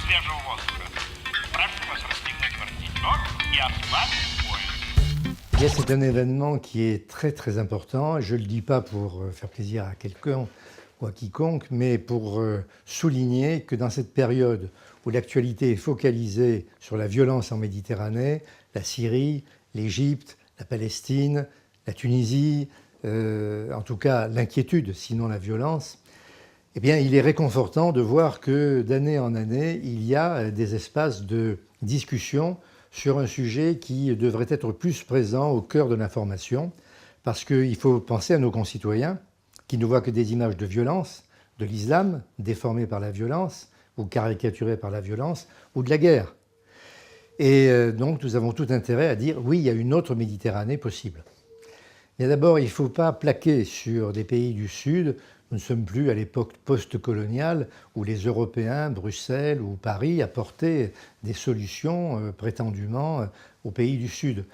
Eh bien, c'est un événement qui est très très important. Je ne le dis pas pour faire plaisir à quelqu'un ou à quiconque, mais pour souligner que dans cette période où l'actualité est focalisée sur la violence en Méditerranée, la Syrie, l'Égypte, la Palestine, la Tunisie, en tout cas l'inquiétude, sinon la violence, eh bien, il est réconfortant de voir que d'année en année, il y a des espaces de discussion sur un sujet qui devrait être plus présent au cœur de l'information, parce qu'il faut penser à nos concitoyens qui ne voient que des images de violence, de l'islam, déformées par la violence, ou caricaturées par la violence, ou de la guerre. Et donc, nous avons tout intérêt à dire, oui, il y a une autre Méditerranée possible. Mais d'abord, il ne faut pas plaquer sur des pays du Sud. Nous ne sommes plus à l'époque post-coloniale où les Européens, Bruxelles ou Paris apportaient des solutions prétendument aux pays du Sud.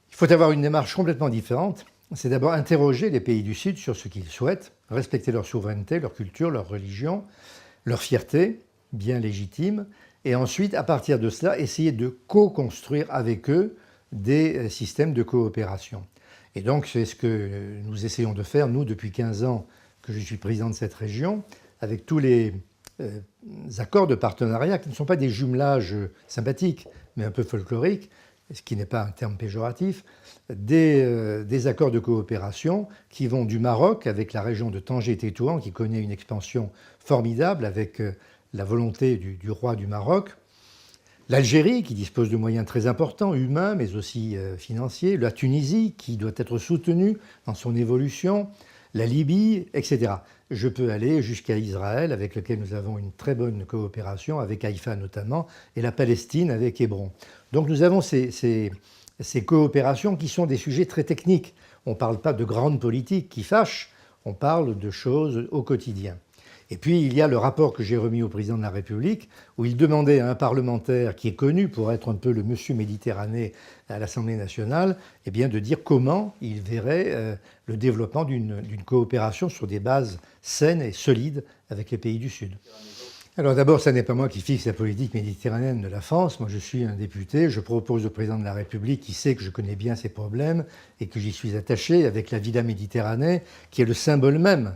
Il faut avoir une démarche complètement différente. C'est d'abord interroger les pays du Sud sur ce qu'ils souhaitent, respecter leur souveraineté, leur culture, leur religion, leur fierté, bien légitime, et ensuite, à partir de cela, essayer de co-construire avec eux des systèmes de coopération. Et donc, c'est ce que nous essayons de faire, nous, depuis 15 ans que je suis président de cette région, avec tous les accords de partenariat qui ne sont pas des jumelages sympathiques, mais un peu folkloriques, ce qui n'est pas un terme péjoratif, des accords de coopération qui vont du Maroc, avec la région de Tanger-Tétouan, qui connaît une expansion formidable avec la volonté du roi du Maroc, l'Algérie, qui dispose de moyens très importants, humains, mais aussi financiers, la Tunisie, qui doit être soutenue dans son évolution, la Libye, etc. Je peux aller jusqu'à Israël, avec lequel nous avons une très bonne coopération, avec Haïfa notamment, et la Palestine avec Hébron. Donc nous avons ces coopérations qui sont des sujets très techniques. On ne parle pas de grandes politiques qui fâchent, on parle de choses au quotidien. Et puis, il y a le rapport que j'ai remis au président de la République, où il demandait à un parlementaire qui est connu pour être un peu le monsieur Méditerranée à l'Assemblée nationale, eh bien, de dire comment il verrait le développement d'une coopération sur des bases saines et solides avec les pays du Sud. Alors d'abord, ce n'est pas moi qui fixe la politique méditerranéenne de la France. Moi, je suis un député. Je propose au président de la République, qui sait que je connais bien ces problèmes et que j'y suis attaché, avec la Villa Méditerranée, qui est le symbole même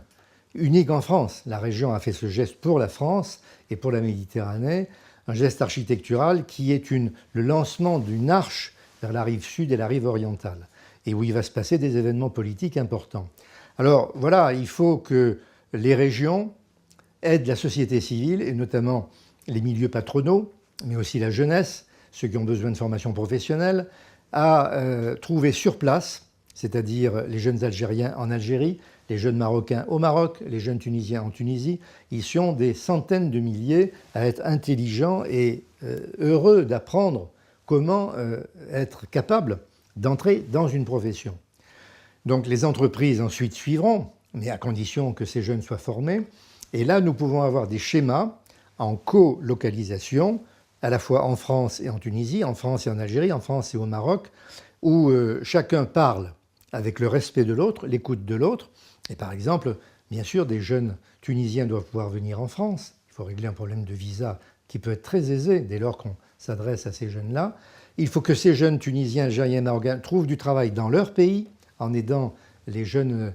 unique en France. La région a fait ce geste pour la France et pour la Méditerranée, un geste architectural qui est le lancement d'une arche vers la rive sud et la rive orientale, et où il va se passer des événements politiques importants. Alors voilà, il faut que les régions aident la société civile, et notamment les milieux patronaux, mais aussi la jeunesse, ceux qui ont besoin de formation professionnelle, à trouver sur place, c'est-à-dire les jeunes Algériens en Algérie, les jeunes Marocains au Maroc, les jeunes Tunisiens en Tunisie. Ils sont des centaines de milliers à être intelligents et heureux d'apprendre comment être capables d'entrer dans une profession. Donc les entreprises ensuite suivront, mais à condition que ces jeunes soient formés. Et là, nous pouvons avoir des schémas en co-localisation, à la fois en France et en Tunisie, en France et en Algérie, en France et au Maroc, où chacun parle avec le respect de l'autre, l'écoute de l'autre. Et par exemple, bien sûr, des jeunes Tunisiens doivent pouvoir venir en France. Il faut régler un problème de visa qui peut être très aisé dès lors qu'on s'adresse à ces jeunes-là. Il faut que ces jeunes Tunisiens, Algériens, Marocains trouvent du travail dans leur pays en aidant les jeunes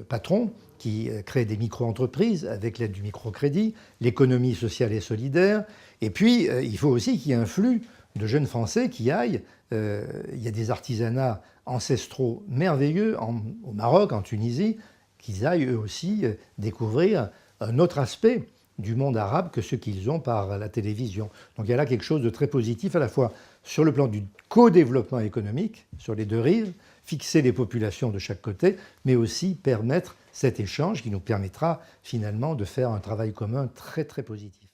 patrons qui créent des micro-entreprises avec l'aide du microcrédit, l'économie sociale et solidaire. Et puis, il faut aussi qu'il y ait un flux de jeunes Français qui aillent. Il y a des artisanats ancestraux merveilleux au Maroc, en Tunisie, qu'ils aillent eux aussi découvrir un autre aspect du monde arabe que ce qu'ils ont par la télévision. Donc il y a là quelque chose de très positif à la fois sur le plan du co-développement économique, sur les deux rives, fixer les populations de chaque côté, mais aussi permettre cet échange qui nous permettra finalement de faire un travail commun très très positif.